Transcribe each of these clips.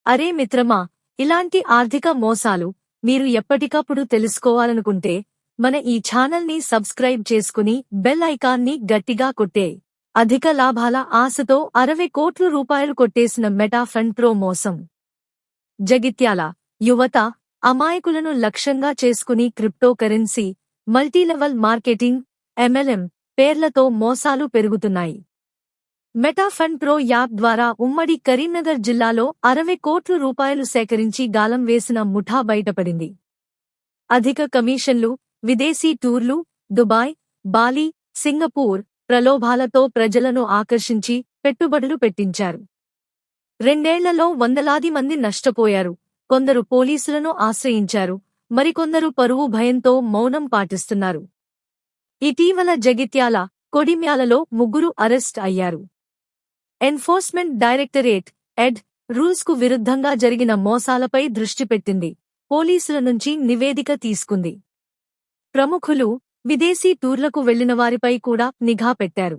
అరే మిత్రమా, ఇలాంటి ఆర్థిక మోసాలు మీరు ఎప్పటికప్పుడు తెలుసుకోవాలనుకుంటే మన ఈ ఛానల్ని సబ్స్క్రైబ్ చేసుకుని బెల్ ఐకాన్ని గట్టిగా కొట్టే. అధిక లాభాల ఆశతో 60 కోట్ల రూపాయలు కొట్టేసిన మెటా ఫండ్ ప్రో మోసం. జగిత్యాల యువత అమాయకులను లక్ష్యంగా చేసుకుని crypto currency, multilevel marketing, MLM పేర్లతో మోసాలు పెరుగుతున్నాయి. మెటా ఫండ్ ప్రో యాప్ ద్వారా ఉమ్మడి కరీంనగర్ జిల్లాలో 60 కోట్ల రూపాయలు సేకరించి గాలం వేసిన ముఠా బయటపడింది. అధిక కమిషన్లు, విదేశీ టూర్లు, దుబాయ్, బాలి, సింగపూర్ ప్రలోభాలతో ప్రజలను ఆకర్షించి పెట్టుబడులు పెట్టించారు. 2 ఏళ్లలో వందలాది మంది నష్టపోయారు. కొందరు పోలీసులను ఆశ్రయించారు, మరికొందరు పరువు భయంతో మౌనం పాటిస్తున్నారు. ఇటీవల జగిత్యాల, కొడిమ్యాలలో 3 అరెస్ట్ అయ్యారు. ఎన్ఫోర్స్మెంట్ డైరెక్టరేట్ ఎడ్ రూల్స్కు విరుద్ధంగా జరిగిన మోసాలపై దృష్టి పెట్టింది. పోలీసుల నుంచి నివేదిక తీసుకుంది. ప్రముఖులు, విదేశీ టూర్లకు వెళ్లినవారిపై కూడా నిఘా పెట్టారు.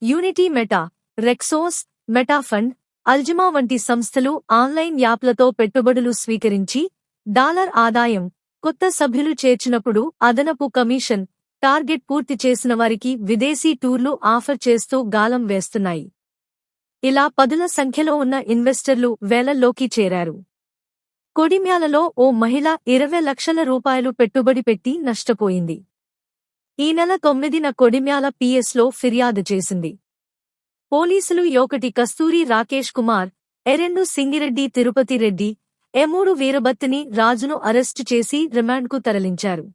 యూనిటీ మెటా, రెక్సోస్, మెటాఫండ్, అల్జిమా వంటి సంస్థలు ఆన్లైన్ యాప్లతో పెట్టుబడులు స్వీకరించి డాలర్ ఆదాయం, కొత్త సభ్యులు చేర్చినప్పుడు అదనపు కమిషన్, టార్గెట్ పూర్తి చేసిన వారికి విదేశీ టూర్లు ఆఫర్ చేస్తూ గాలం వేస్తున్నాయి. ఇలా పదుల సంఖ్యలో ఉన్న ఇన్వెస్టర్లు వేలల్లోకి చేరారు. కొడిమ్యాలలో ఓ మహిళ 20 లక్షల రూపాయలు పెట్టుబడి పెట్టి నష్టపోయింది. ఈ నెల 9న కొడిమ్యాల PS లో ఫిర్యాదు చేసింది. పోలీసులు ఒకటి కస్తూరి రాకేష్ కుమార్, 2 సింగిరెడ్డి తిరుపతి రెడ్డి, 3 వీరబత్తిని రాజును అరెస్టు చేసి రిమాండ్కు తరలించారు.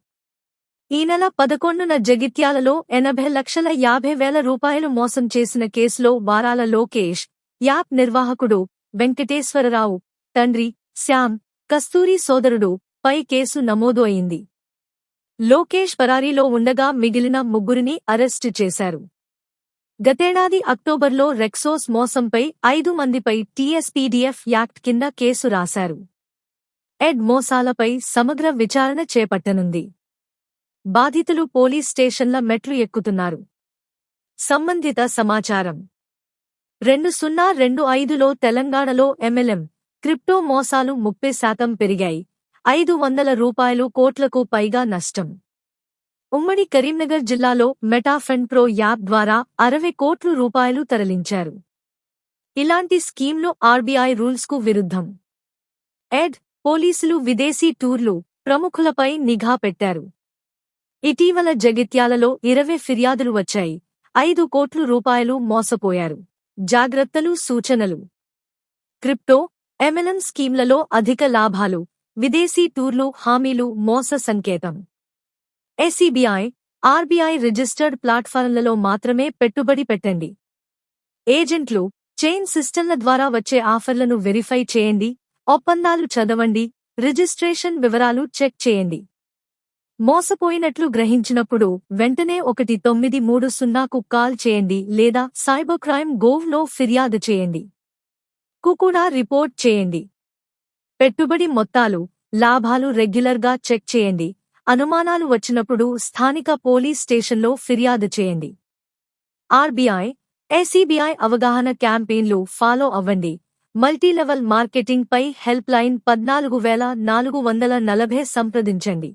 ఈ నెల 11న జగిత్యాలలో 80,50,000 రూపాయలు మోసం చేసిన కేసులో వారాల లోకేష్, యాప్ నిర్వాహకుడు వెంకటేశ్వరరావు, తండ్రి శ్యామ్, కస్తూరి సోదరుడు పై కేసు నమోదు అయింది. లోకేష్ పరారీలో ఉండగా మిగిలిన 3ని అరెస్టు చేశారు. గతేడాది అక్టోబర్లో రెక్సోస్ మోసంపై 5 మందిపై TSPDF యాక్ట్ కింద కేసు రాశారు. ఎడ్ మోసాలపై సమగ్ర విచారణ చేపట్టనుంది. బాధితులు పోలీస్ స్టేషన్ల మెట్లు ఎక్కుతున్నారు. సంబంధిత సమాచారం 2025లో తెలంగాణలో MLM, క్రిప్టో మోసాలు 30% పెరిగాయి. 500 కోట్లకు పైగా నష్టం. ఉమ్మడి కరీంనగర్ జిల్లాలో మెటా ఫండ్ ప్రో యాప్ ద్వారా 60 కోట్ల రూపాయలు తరలించారు. ఇలాంటి స్కీమ్లు RBI రూల్స్కు విరుద్ధం. ఎడ్, పోలీసులు విదేశీ టూర్లు, ప్రముఖులపై నిఘా పెట్టారు. ఇటీవల జగిత్యాలలో 20 ఫిర్యాదులు వచ్చాయి. 5 కోట్ల రూపాయలు మోసపోయారు. జాగ్రత్తలు, సూచనలు. క్రిప్టో, MLM స్కీమ్లలో అధిక లాభాలు, విదేశీ టూర్లు హామీలు మోస సంకేతం. SEBI, RBI రిజిస్టర్డ్ ప్లాట్ఫారంలలో మాత్రమే పెట్టుబడి పెట్టండి. ఏజెంట్లు, చైన్ సిస్టంల ద్వారా వచ్చే ఆఫర్లను వెరిఫై చేయండి. ఒప్పందాలు చదవండి. రిజిస్ట్రేషన్ వివరాలు చెక్ చేయండి. మోసపోయినట్లు గ్రహించినప్పుడు వెంటనే 1930కు కాల్ చేయండి లేదా cybercrime.gov.in లో ఫిర్యాదు చేయండి. కూడా రిపోర్ట్ చేయండి. పెట్టుబడి మొత్తాలు, లాభాలు రెగ్యులర్గా చెక్ చేయండి. అనుమానాలు వచ్చినప్పుడు స్థానిక పోలీస్ స్టేషన్లో ఫిర్యాదు చేయండి. RBI, SEBI అవగాహన క్యాంపెయిన్లు ఫాలో అవ్వండి. మల్టీలెవల్ మార్కెటింగ్ పై హెల్ప్ లైన్ 14440 సంప్రదించండి.